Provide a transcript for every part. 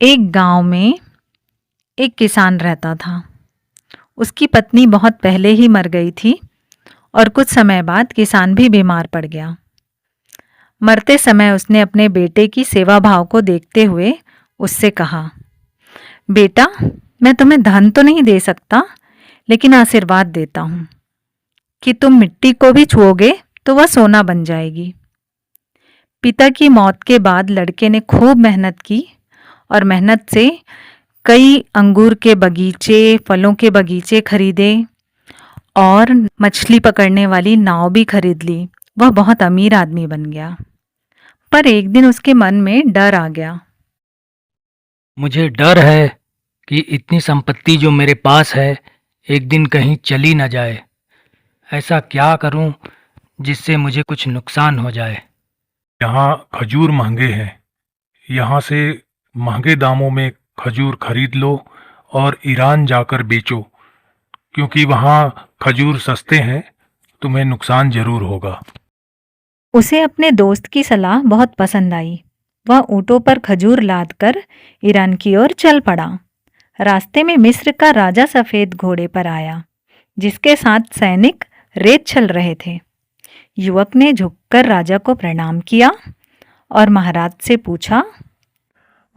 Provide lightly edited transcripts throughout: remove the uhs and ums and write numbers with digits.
एक गांव में एक किसान रहता था। उसकी पत्नी बहुत पहले ही मर गई थी और कुछ समय बाद किसान भी बीमार पड़ गया। मरते समय उसने अपने बेटे की सेवा भाव को देखते हुए उससे कहा, बेटा, मैं तुम्हें धन तो नहीं दे सकता, लेकिन आशीर्वाद देता हूँ कि तुम मिट्टी को भी छुओगे तो वह सोना बन जाएगी। पिता की मौत के बाद लड़के ने खूब मेहनत की और मेहनत से कई अंगूर के बगीचे, फलों के बगीचे खरीदे और मछली पकड़ने वाली नाव भी खरीद ली। वह बहुत अमीर आदमी बन गया। पर एक दिन उसके मन में डर आ गया। मुझे डर है कि इतनी संपत्ति जो मेरे पास है एक दिन कहीं चली न जाए। ऐसा क्या करूं जिससे मुझे कुछ नुकसान हो जाए। यहाँ खजूर महंगे हैं। यहाँ से महंगे दामों में खजूर खरीद लो और ईरान जाकर बेचो, क्योंकि वहाँ खजूर सस्ते हैं। तुम्हें नुकसान जरूर होगा। उसे अपने दोस्त की सलाह बहुत पसंद आई। वह ऊँटों पर खजूर लादकर ईरान की ओर चल पड़ा। रास्ते में मिस्र का राजा सफ़ेद घोड़े पर आया, जिसके साथ सैनिक रेत छल रहे थे। युवक ने झुककर राजा को प्रणाम किया और महाराज से पूछा,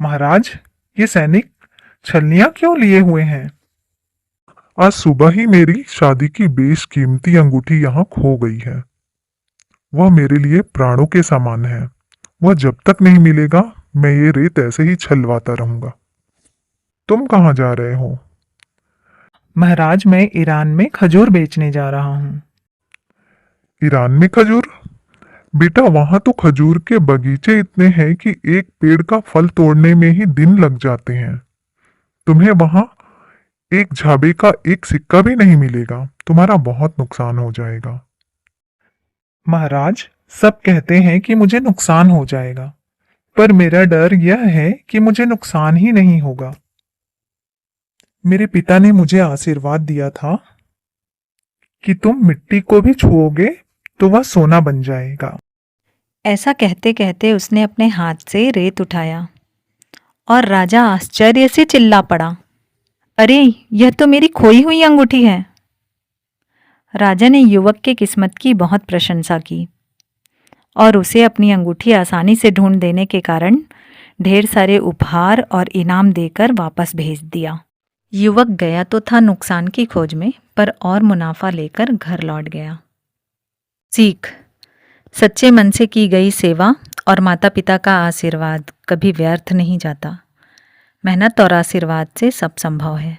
महाराज, ये सैनिक छलनियां क्यों लिए हुए हैं? आज सुबह ही मेरी शादी की बेशकीमती अंगूठी यहाँ खो गई है। वह मेरे लिए प्राणों के समान है। वह जब तक नहीं मिलेगा, मैं ये रेत ऐसे ही छलवाता रहूंगा। तुम कहाँ जा रहे हो? महाराज, मैं ईरान में खजूर बेचने जा रहा हूँ। ईरान में खजूर? बेटा, वहां तो खजूर के बगीचे इतने हैं कि एक पेड़ का फल तोड़ने में ही दिन लग जाते हैं। तुम्हें वहां एक झाबे का एक सिक्का भी नहीं मिलेगा। तुम्हारा बहुत नुकसान हो जाएगा। महाराज, सब कहते हैं कि मुझे नुकसान हो जाएगा, पर मेरा डर यह है कि मुझे नुकसान ही नहीं होगा। मेरे पिता ने मुझे आशीर्वाद दिया था कि तुम मिट्टी को भी छुओगे तो वह सोना बन जाएगा। ऐसा कहते कहते उसने अपने हाथ से रेत उठाया और राजा आश्चर्य से चिल्ला पड़ा, अरे, यह तो मेरी खोई हुई अंगूठी है। राजा ने युवक के किस्मत की बहुत प्रशंसा की और उसे अपनी अंगूठी आसानी से ढूंढ देने के कारण ढेर सारे उपहार और इनाम देकर वापस भेज दिया। युवक गया तो था नुकसान की खोज में, पर और मुनाफा लेकर घर लौट गया। सीख: सच्चे मन से की गई सेवा और माता पिता का आशीर्वाद कभी व्यर्थ नहीं जाता। मेहनत और आशीर्वाद से सब संभव है।